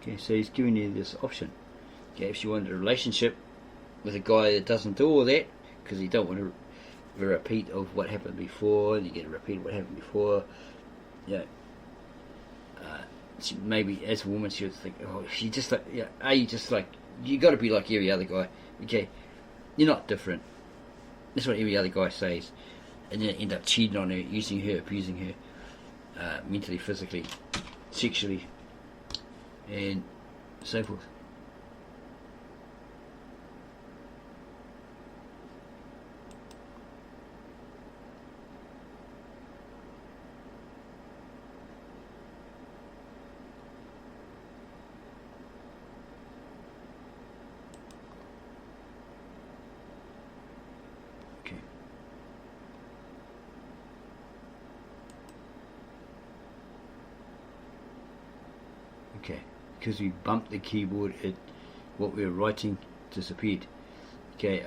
Okay, so he's giving you this option. Okay, if you want a relationship with a guy that doesn't do all that, because you don't want to repeat of what happened before, and you get to repeat what happened before. Yeah. Maybe as a woman she would think, oh, she just like, yeah, you just like, you got to be like every other guy. Okay, you're not different. That's what every other guy says, and then end up cheating on her, using her, abusing her, mentally, physically, sexually, and so forth. Okay, because we bumped the keyboard, what we were writing disappeared. Okay,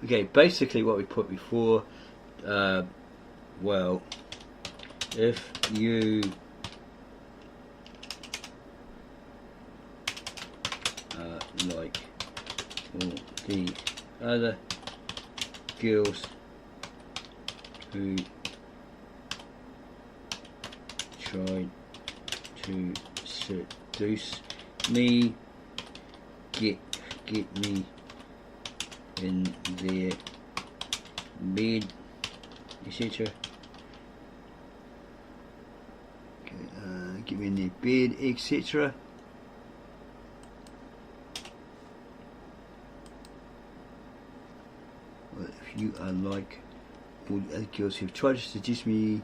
okay, basically what we put before, well, if you like all the other girls who tried to seduce me, get me in their bed, etc. Okay, get me in their bed, etc. Well, if you are like all the other girls who've tried to seduce me,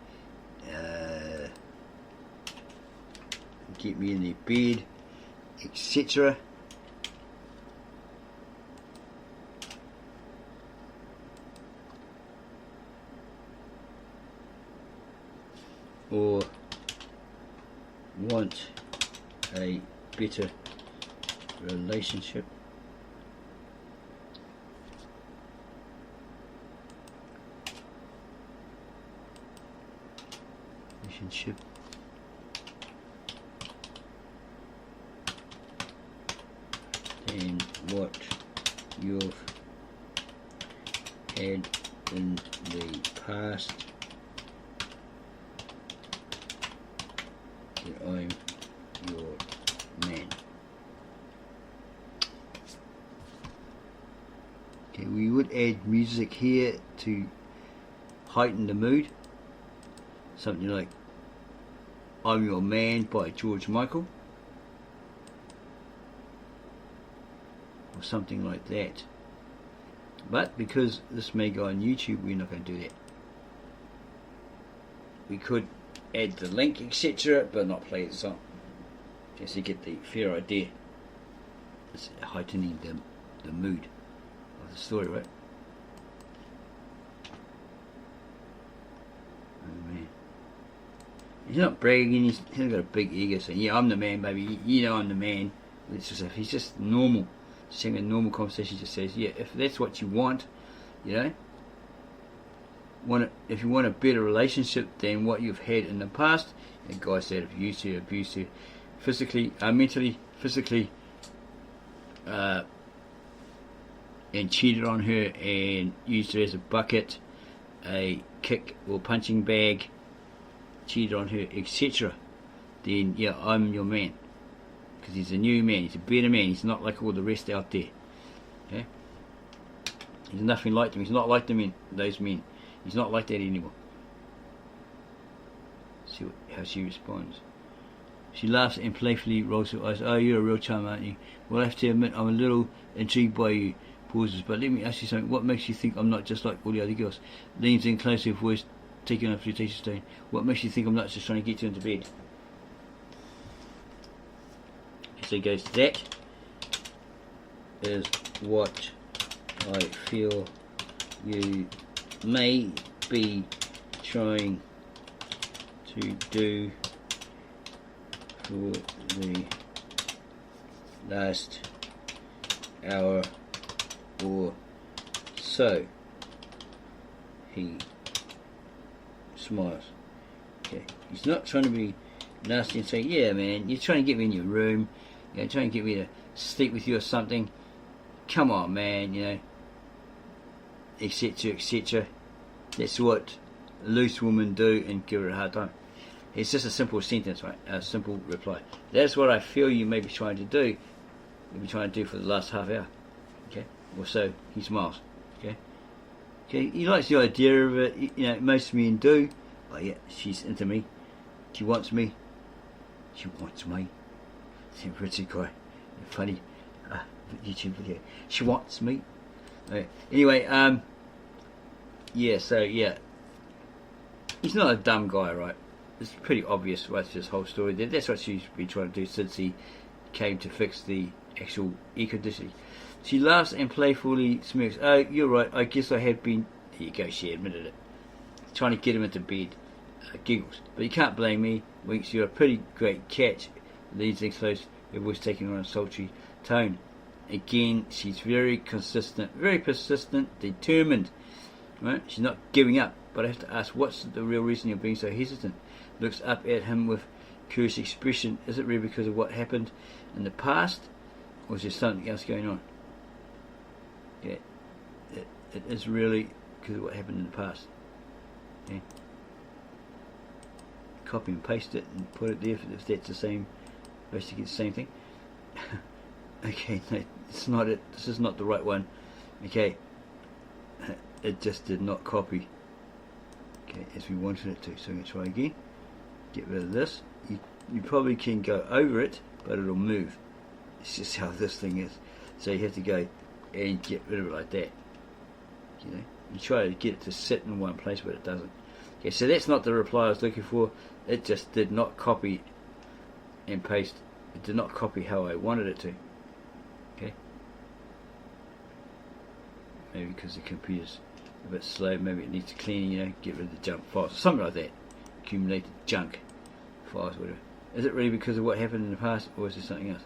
get me in their bed, etc. Or want a better relationship. And what you've had in the past, that I'm your man. Okay, we would add music here to heighten the mood. Something like I'm Your Man by George Michael, or something like that. But because this may go on YouTube, we're not going to do that. We could add the link, etc., but not play the song, just to get the fair idea. It's heightening the mood of the story, right? Oh man. He's not bragging, he's not got a big ego saying, yeah, I'm the man, baby, you know I'm the man. It's just, he's just normal, just having a normal conversation. Just says, yeah, if that's what you want, you know, if you want a better relationship than what you've had in the past, the guy said abused her, physically, mentally, physically, and cheated on her and used her as a bucket, a kick or punching bag, cheated on her, etc., then yeah, I'm your man, because he's a new man, he's a better man, he's not like all the rest out there. Okay, he's nothing like them, he's not like those men, he's not like that anymore. See how she responds. She laughs and playfully rolls her eyes. Oh, you're a real charm, aren't you? Well, I have to admit, I'm a little intrigued by you. Pauses, but let me ask you something. What makes you think I'm not just like all the other girls? Leans in closer, voice taking on a flirtatious tone. What makes you think I'm not just trying to get you into bed? So he goes, that is what I feel you may be trying to do for the last hour or so. He smiles. Okay, he's not trying to be nasty and say, yeah man, you're trying to get me in your room, you know, trying to get me to sleep with you or something. Come on man, you know, etc, etc. That's what loose women do and give her a hard time. It's just a simple sentence, right? A simple reply. That's what I feel you may be trying to do. You've been trying to do for the last half hour. Okay? Or so he smiles. Okay? Okay, he likes the idea of it, you know, most men do. Oh yeah, she's into me. She wants me. She wants me. It's a pretty guy. Funny YouTube video. She wants me. Okay. Anyway, yeah, so yeah. He's not a dumb guy, right? It's pretty obvious what's his whole story. That's what she's been trying to do since he came to fix the actual air conditioning. She laughs and playfully smirks. Oh, you're right. I guess I have been. Here you go. She admitted it. Trying to get him into bed. Giggles. But you can't blame me. Winks. You're a pretty great catch. Leads in close. Her voice taking on a sultry tone. Again, she's very consistent, very persistent, determined. Right? She's not giving up. But I have to ask, what's the real reason you're being so hesitant? Looks up at him with curious expression. Is it really because of what happened in the past? Or is there something else going on? Yeah, it is really because of what happened in the past. Okay. Copy and paste it and put it there if that's the same, basically the same thing. Okay, no, it's not it. This is not the right one. Okay, it just did not copy. Okay, as we wanted it to. So I'm going to try again. Get rid of this. You probably can go over it, but it'll move. It's just how this thing is. So you have to go and get rid of it like that. You know, you try to get it to sit in one place, but it doesn't. Okay, so that's not the reply I was looking for. It just did not copy and paste. It did not copy how I wanted it to. Okay. Maybe because the computer's a bit slow. Maybe it needs cleaning. You know, get rid of the junk files, something like that. Accumulated junk files, whatever. Is it really because of what happened in the past, or is there something else?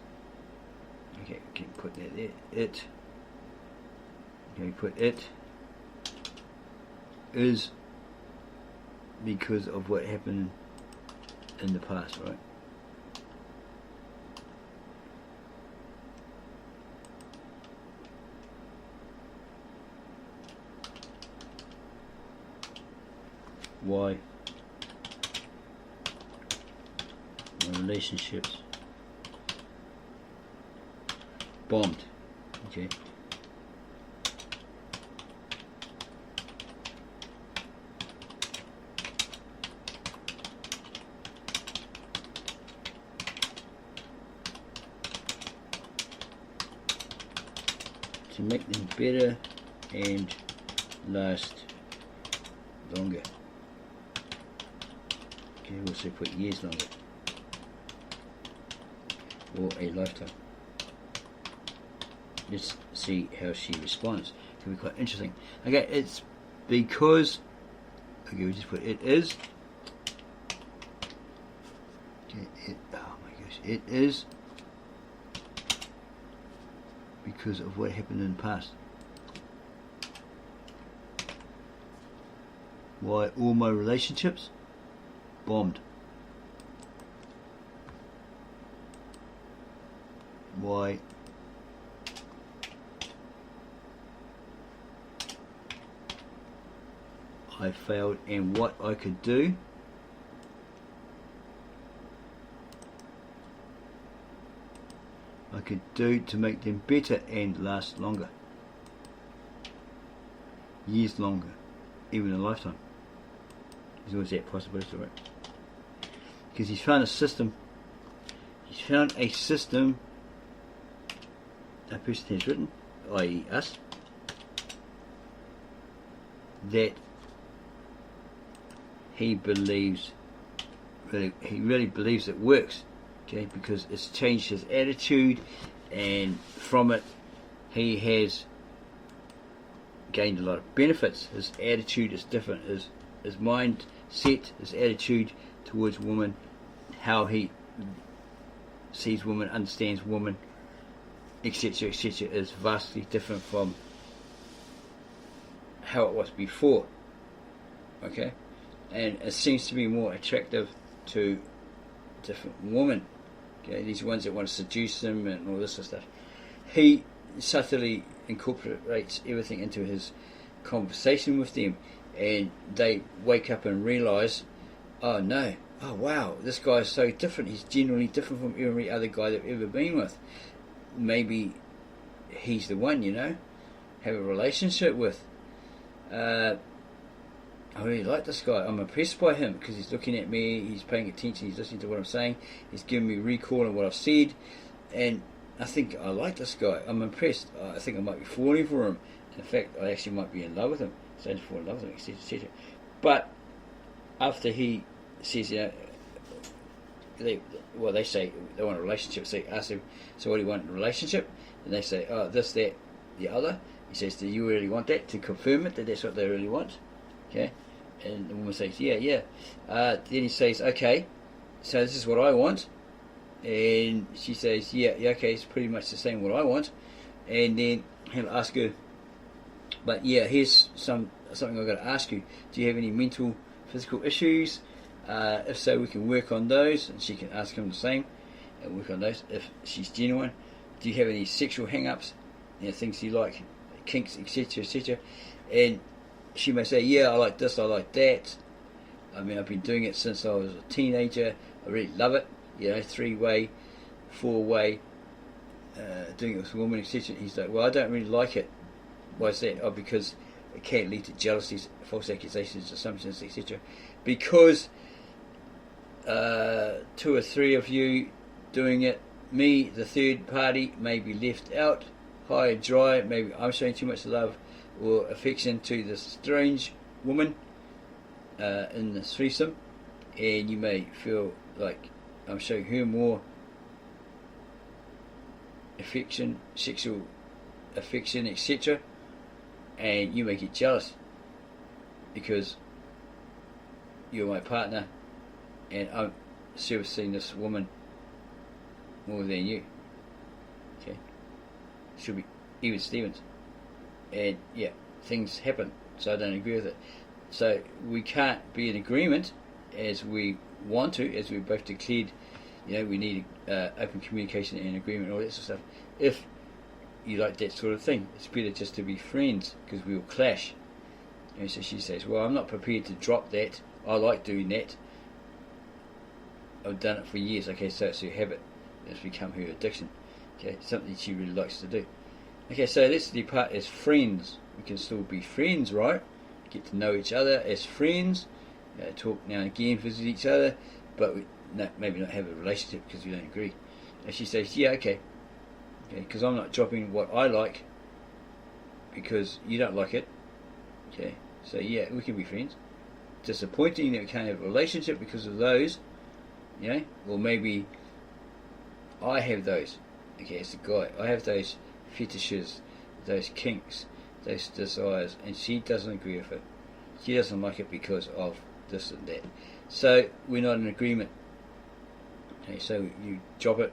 Okay, we can put that there. It. Okay, put it is because of what happened in the past, right? Why my relationships bombed. Okay. To make them better and last longer. Okay, we'll also put years longer. Or a lifetime. Let's see how she responds. It can be quite interesting. Okay, it's because. Okay, we just put it is. Okay, oh my gosh, it is because of what happened in the past. Why all my relationships bombed. Why I failed and what I could do to make them better and last longer. Years longer. Even a lifetime. There's always that possibility, right? Because he's found a system. He's found a system a person has written, i.e. us, that he believes, he really believes it works, okay, because it's changed his attitude, and from it he has gained a lot of benefits. His attitude is different, his mindset, his attitude towards women, how he sees women, understands women, etc, etc, is vastly different from how it was before. Okay, and it seems to be more attractive to different women. Okay, these ones that want to seduce them and all this sort of stuff. He subtly incorporates everything into his conversation with them, and they wake up and realise, oh no, oh wow, this guy is so different. He's genuinely different from every other guy they've ever been with. Maybe he's the one, have a relationship with. I really like this guy. I'm impressed by him because he's looking at me, he's paying attention, he's listening to what I'm saying, he's giving me recall on what I've said, and I think I like this guy. I'm impressed. I think I might be falling for him. In fact, I actually might be in love with him. Starting to fall in love with him, etc., etc. But after he says, they say they want a relationship. So they ask him, so what do you want in a relationship? And they say, oh, this, that, the other. He says, do you really want that? To confirm it, that that's what they really want. Okay? And the woman says, yeah. Then he says, okay, so this is what I want. And she says, yeah, okay, it's pretty much the same what I want. And then he'll ask her, but yeah, here's something I've got to ask you. Do you have any mental, physical issues? If so, we can work on those. And she can ask him the same and work on those if she's genuine. Do you have any sexual hang-ups? Things you like, kinks, etc., etc. And she may say, yeah, I like this, I like that. I mean, I've been doing it since I was a teenager. I really love it. 3-way, 4-way, doing it with a woman, etc. He's like, well, I don't really like it. Why is that? Oh, because it can lead to jealousies, false accusations, assumptions, etc. Because 2 or 3 of you doing it, me, the third party, may be left out, high and dry. Maybe I'm showing too much love or affection to this strange woman in this threesome, and you may feel like I'm showing her more affection, sexual affection, etc., and you may get jealous because you're my partner and I'm servicing this woman more than you. Okay, should be even Stevens. And yeah, things happen, so I don't agree with it. So we can't be in agreement as we want to, as we both declared. We need open communication and agreement and all that sort of stuff. If you like that sort of thing, it's better just to be friends because we will clash. And so she says, well, I'm not prepared to drop that. I like doing that. I've done it for years. Okay, so it's her habit. It's become her addiction. Okay, something she really likes to do. Okay, so let's depart as friends. We can still be friends, right? Get to know each other as friends. Talk now and again, visit each other, but maybe not have a relationship because we don't agree. And she says, yeah, okay, because I'm not dropping what I like because you don't like it. Okay, so yeah, we can be friends. Disappointing that we can't have a relationship because of those, or maybe I have those. Okay, as a guy, I have those fetishes, those kinks, those desires, and she doesn't agree with it. She doesn't like it because of this and that. So we're not in agreement. Okay, so you drop it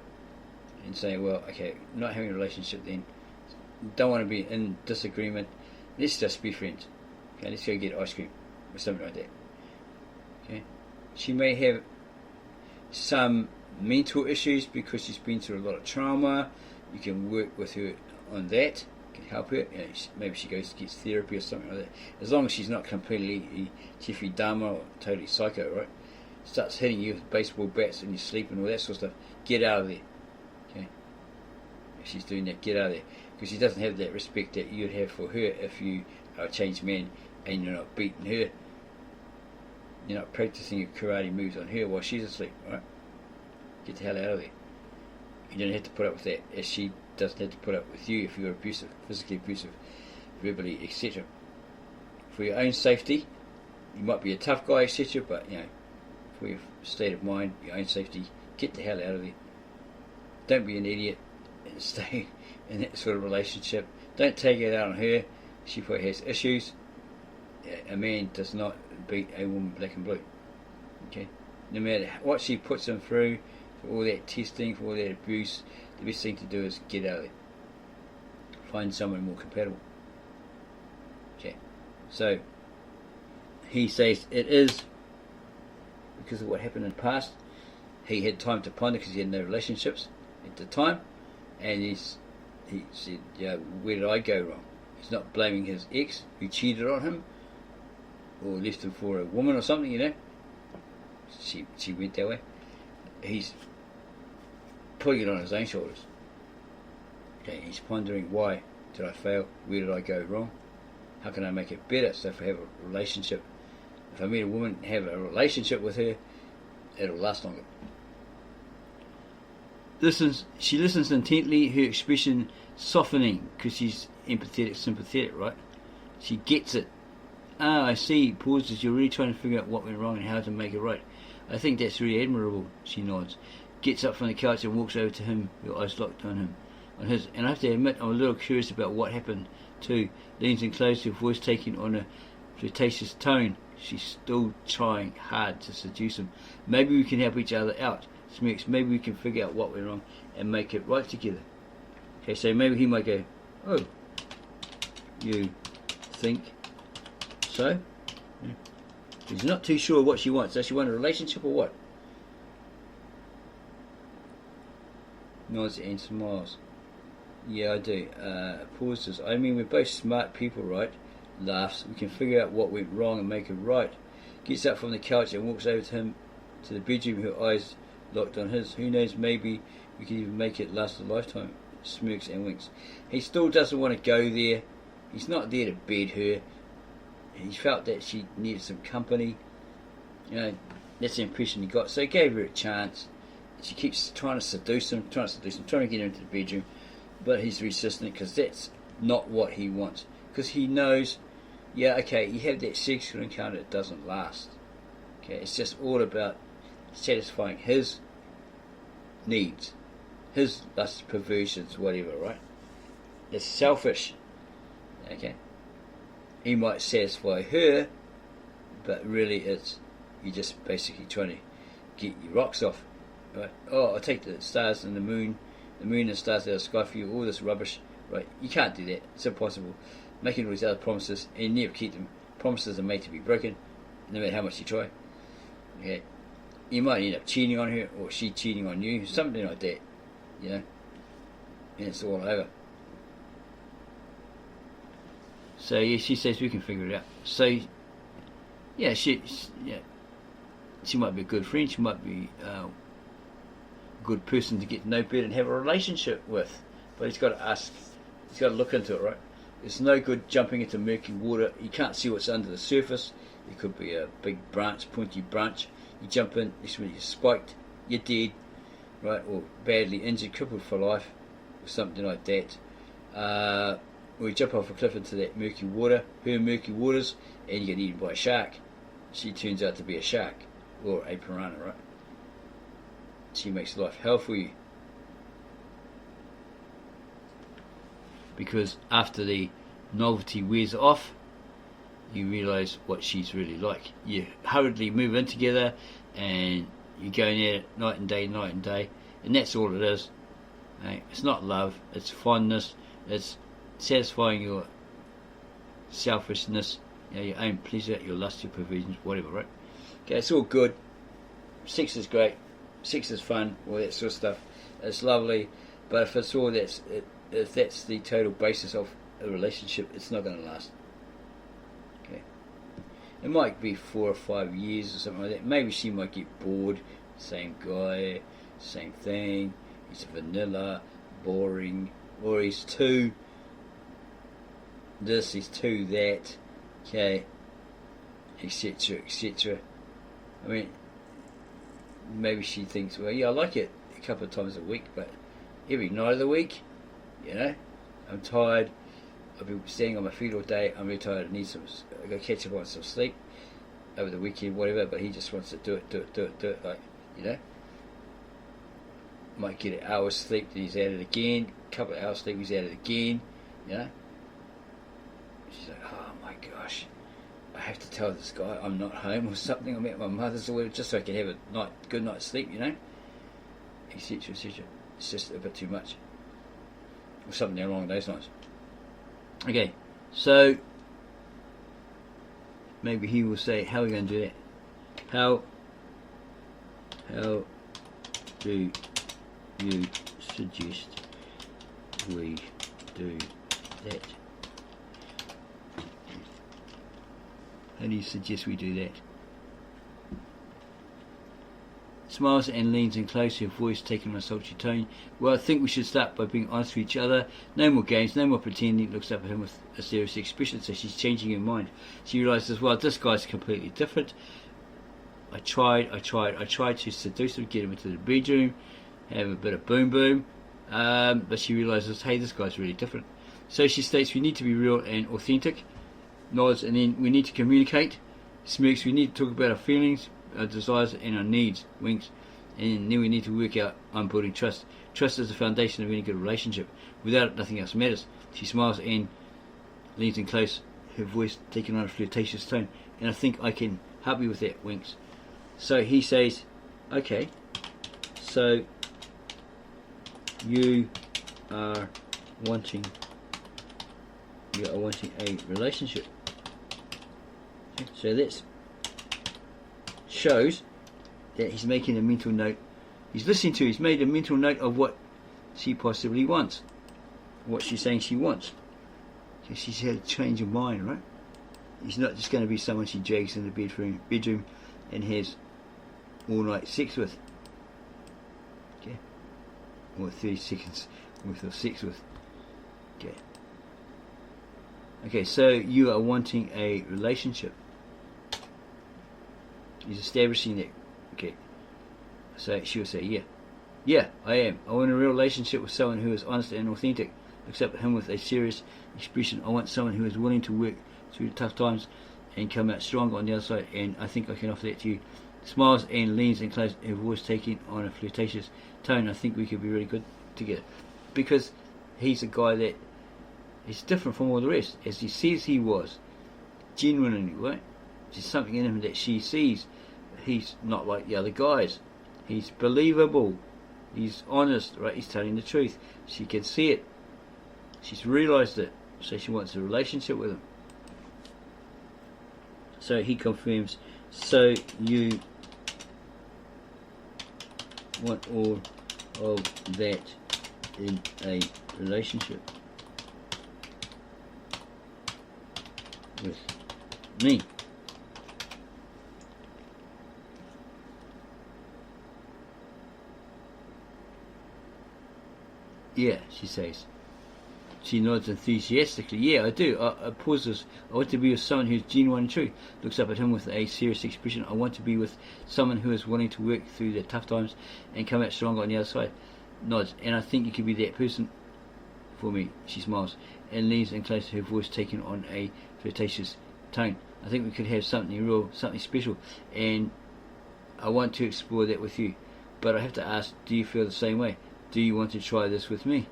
and say, well, okay, not having a relationship then. Don't want to be in disagreement. Let's just be friends. Okay, let's go get ice cream or something like that. Okay, she may have some mental issues because she's been through a lot of trauma. You can work with her on that. You can help her. Maybe she goes to get therapy or something like that. As long as she's not completely Jeffrey Dahmer or totally psycho, right? Starts hitting you with baseball bats in your sleep and all that sort of stuff. Get out of there. Okay, if she's doing that, get out of there, because she doesn't have that respect that you'd have for her if you are a changed man and you're not beating her. You're not practicing your karate moves on her while she's asleep, right? Get the hell out of there. You don't have to put up with that, as she doesn't have to put up with you if you're abusive, physically abusive, verbally, etc. For your own safety, you might be a tough guy, etc., but for your state of mind, your own safety, get the hell out of there. Don't be an idiot and stay in that sort of relationship. Don't take it out on her. She probably has issues. A man does not beat a woman black and blue. Okay, no matter what she puts him through, for all that testing, for all that abuse, the best thing to do is get out of there. Find someone more compatible. Okay, so he says it is because of what happened in the past. He had time to ponder because he had no relationships at the time, and he said, where did I go wrong? He's not blaming his ex who cheated on him or left him for a woman or something, She went that way. He's putting it on his own shoulders. Okay, he's pondering, why did I fail? Where did I go wrong? How can I make it better? So if I have a relationship, if I meet a woman and have a relationship with her, it'll last longer. She listens intently, her expression softening because she's empathetic, sympathetic, right? She gets it. I see. Pauses. You're really trying to figure out what went wrong and how to make it right. I think that's really admirable. She nods. Gets up from the couch and walks over to him, her eyes locked on him. On his. And I have to admit, I'm a little curious about what happened too. Leans in close, her voice taking on a flirtatious tone. She's still trying hard to seduce him. Maybe we can help each other out. Smirks. Maybe we can figure out what went wrong and make it right together. Okay, so maybe he might go, oh, you think so? Yeah. He's not too sure what she wants. Does she want a relationship or what? Nods and smiles. Yeah, I do. Pauses. I mean, we're both smart people, right? Laughs. We can figure out what went wrong and make it right. Gets up from the couch and walks over to him, to the bedroom, her eyes locked on his. Who knows, maybe we can even make it last a lifetime. Smirks and winks. He still doesn't want to go there. He's not there to bed her. He felt that she needed some company. That's the impression he got. So he gave her a chance. She keeps trying to seduce him, trying to get him into the bedroom. But he's resistant because that's not what he wants. Because he knows, you have that sexual encounter, it doesn't last. Okay, it's just all about satisfying his needs, his lusts, perversions, whatever, right? It's selfish. Okay, he might satisfy her, but really you're just basically trying to get your rocks off, right? Oh, I'll take the stars and the moon and stars out of the sky for you, all this rubbish, right? You can't do that. It's impossible. Making all these other promises and never keep them. Promises are made to be broken, no matter how much you try. Okay, you might end up cheating on her, or she cheating on you, something like that, and it's all over. So she says we can figure it out. So she might be a good friend. She might be a good person to get to know better and have a relationship with. But he's got to ask. He's got to look into it, right? It's no good jumping into murky water. You can't see what's under the surface. It could be a big branch, pointy branch. You jump in, you're spiked, you're dead, right? Or badly injured, crippled for life, or something like that. Or you jump off a cliff into that murky water, her murky waters, and you get eaten by a shark. She turns out to be a shark, or a piranha, right? She makes life hell for you. Because after the novelty wears off, you realise what she's really like. You hurriedly move in together and you go in there night and day, and that's all it is. Right? It's not love, it's fondness, it's satisfying your selfishness, your own pleasure, your lust, your perversions, whatever, right? Okay, it's all good. Sex is great, sex is fun, all that sort of stuff. It's lovely, but if it's all if that's the total basis of a relationship, it's not going to last. Okay, it might be 4 or 5 years or something like that. Maybe she might get bored. Same guy, same thing. He's vanilla, boring, or he's too this, he's too that. Okay, etc., etc. I mean, maybe she thinks, well, I like it a couple of times a week, but every night of the week, I'm tired. I've been standing on my feet all day. I'm really tired. I got to catch up on some sleep over the weekend, whatever. But he just wants to do it. Like, might get an hour's sleep, then he's at it again. A couple of hours sleep, he's at it again. She's like, oh my gosh, I have to tell this guy I'm not home or something. I'm at my mother's or whatever, just so I can have a good night's sleep, etc., etc. It's just a bit too much. Or something along those lines. Okay, so maybe he will say, how are we going to do that? How How do you suggest we do that? How do you suggest we do that? Smiles and leans in close, her voice taking on a sultry tone. Well, I think we should start by being honest with each other. No more games, no more pretending. Looks up at him with a serious expression, so she's changing her mind. She realises, well, this guy's completely different. I tried to seduce him, get him into the bedroom, have a bit of boom boom, but she realises, hey, this guy's really different. So she states, we need to be real and authentic. Nods, and then we need to communicate. Smirks, we need to talk about our feelings, our desires and our needs. Winks, and then we need to work out on building trust. Trust is the foundation of any good relationship. Without it, nothing else matters. She smiles and leans in close, her voice taking on a flirtatious tone. And I think I can help you with that. Winks. So he says, okay, so you are wanting a relationship. Okay, so that shows that he's making a mental note. He's listening to, he's made a mental note of what she possibly wants, what she's saying she wants. So she's had a change of mind, right? He's not just going to be someone she drags in the bedroom and has all night sex with. Okay, or 30 seconds worth of sex with. Okay. Okay, so you are wanting a relationship. He's establishing that. Okay. So she will say, yeah. Yeah, I am. I want a real relationship with someone who is honest and authentic. Accept him with a serious expression. I want someone who is willing to work through the tough times and come out stronger on the other side, and I think I can offer that to you. Smiles and leans in close, her voice taking on a flirtatious tone. I think we could be really good together. Because he's a guy that is different from all the rest, as he says he was. Genuinely, right? There's something in him that she sees. He's not like the other guys. He's believable. He's honest, right? He's telling the truth. She can see it. She's realised it. So she wants a relationship with him. So he confirms, so you want all of that in a relationship with me. Yeah, she says. She nods enthusiastically. Yeah, I do. I pauses. I want to be with someone who's genuine and true. Looks up at him with a serious expression. I want to be with someone who is willing to work through the tough times and come out stronger on the other side. Nods. And I think you could be that person for me. She smiles and leans in close, her voice taking on a flirtatious tone. I think we could have something real, something special, and I want to explore that with you. But I have to ask, do you feel the same way? Do you want to try this with me?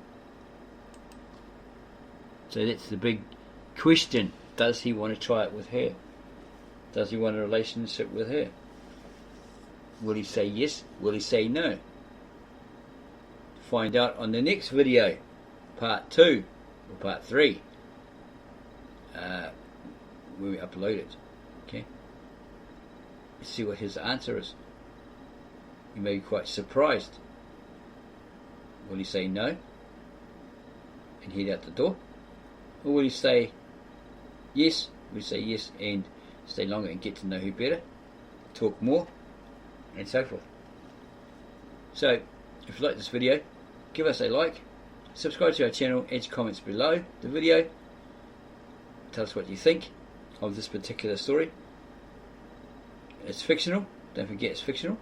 So that's the big question. Does he want to try it with her? Does he want a relationship with her? Will he say yes? Will he say no? Find out on the next video, part 2 or part 3, when we upload it. Okay. Let's see what his answer is. You may be quite surprised. Will he say no and head out the door? Or will he say yes? Will he say yes and stay longer and get to know her better, talk more, and so forth? So, if you like this video, give us a like, subscribe to our channel, add your comments below the video, tell us what you think of this particular story. It's fictional, don't forget it's fictional,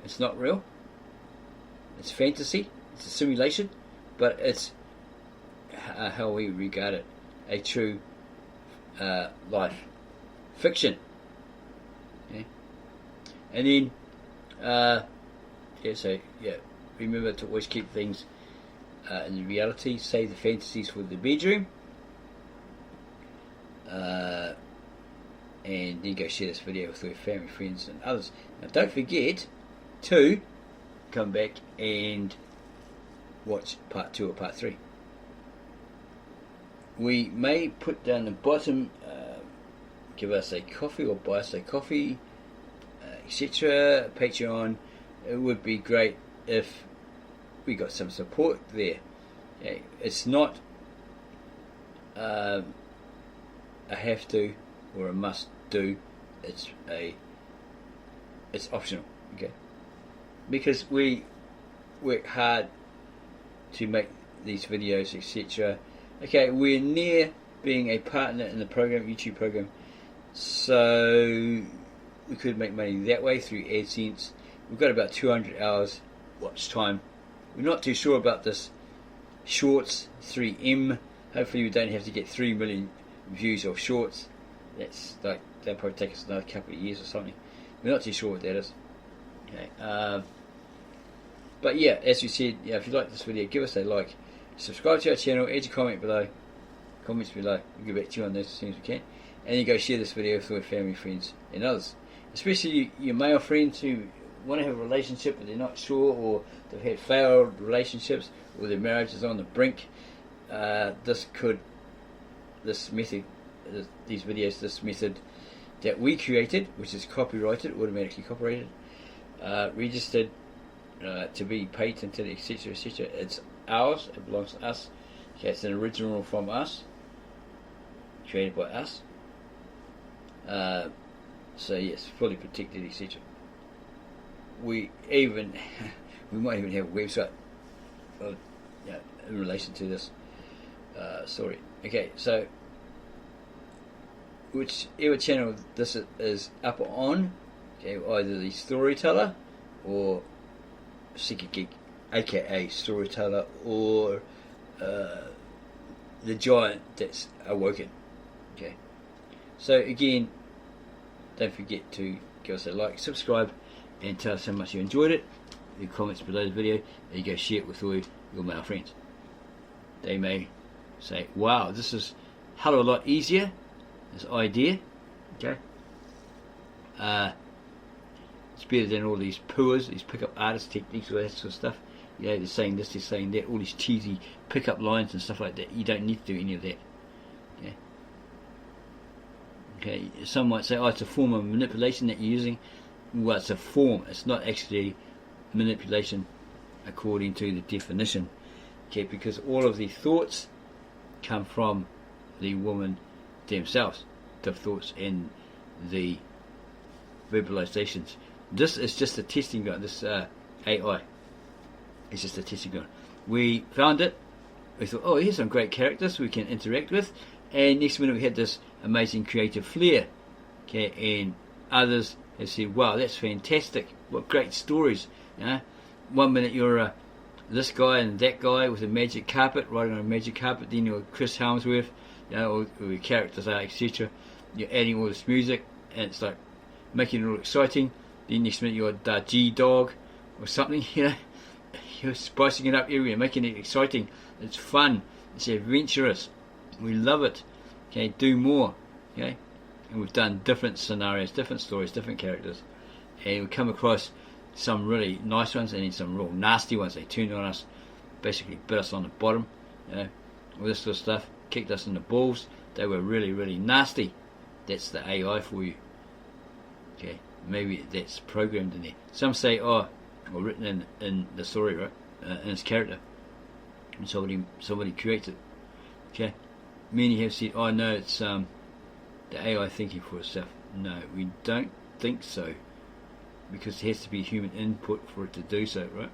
it's not real, it's fantasy, it's a simulation, but it's how we regard it, a true life fiction. Okay? And then remember to always keep things in reality, save the fantasies for the bedroom, and then go share this video with your family, friends and others. Now don't forget to come back and watch part 2 or part 3. We may put down the bottom, give us a coffee or buy us a coffee, etc. Patreon it would be great if we got some support there. Okay? It's not a have to or a must do. It's optional. Okay, because we work hard to make these videos, etc. Okay, we're near being a partner in the program, YouTube program, so we could make money that way through AdSense. We've got about 200 hours watch time. We're not too sure about this Shorts 3M. Hopefully we don't have to get 3 million views of Shorts. That's like, that'll probably take us another couple of years or something. We're not too sure what that is. Okay, but yeah, as we said, if you like this video, give us a like, subscribe to our channel, add your comments below. We'll get back to you on those as soon as we can. And you go share this video with your family, friends, and others. Especially your male friends who want to have a relationship but they're not sure, or they've had failed relationships, or their marriage is on the brink. This method that we created, which is copyrighted, automatically copyrighted, registered to be patented, etc., etc. It's ours. It belongs to us. Okay, it's an original from us, created by us. So yes, fully protected, etc. We might even have a website in relation to this story. Okay, so whichever channel this is up on, okay, either the storyteller or Seeker Geek, aka storyteller, or the giant that's awoken. Okay, so again, don't forget to give us a like, subscribe, and tell us how much you enjoyed it. Leave comments below the video, and you go share it with all your male friends. They may say, wow, this is a hell of a lot easier, this idea. Okay, it's better than all these poors, these pickup artist techniques, all that sort of stuff. You know, they're saying this, they're saying that, all these cheesy pickup lines and stuff like that. You don't need to do any of that. Okay. Okay. Some might say, oh, it's a form of manipulation that you're using. Well, it's a form. It's not actually manipulation according to the definition. Okay, because all of the thoughts come from the woman themselves, the thoughts and the verbalizations. This is just a testing ground. This AI is just a testing ground. We found it. We thought, oh, here's some great characters we can interact with. And next minute we had this amazing creative flair. Okay, and others have said, wow, that's fantastic. What great stories. You know, 1 minute you're this guy and that guy with a magic carpet, riding on a magic carpet. Then you're Chris Helmsworth, you know, or your characters are, etc. You're adding all this music, and it's like making it all exciting. Then next minute you're a G-Dog or something, you know. You're spicing it up everywhere, making it exciting. It's fun. It's adventurous. We love it. Okay, do more. Okay, and we've done different scenarios, different stories, different characters, and we come across some really nice ones and then some real nasty ones. They turned on us, basically bit us on the bottom, you know, all this sort of stuff, kicked us in the balls. They were really, really nasty. That's the AI for you. Okay, maybe that's programmed in there. Some say, oh, or written in the story, right, in its character, and somebody creates it. Okay, many have said, oh no, it's the AI thinking for itself. No, we don't think so, because it has to be human input for it to do so, right?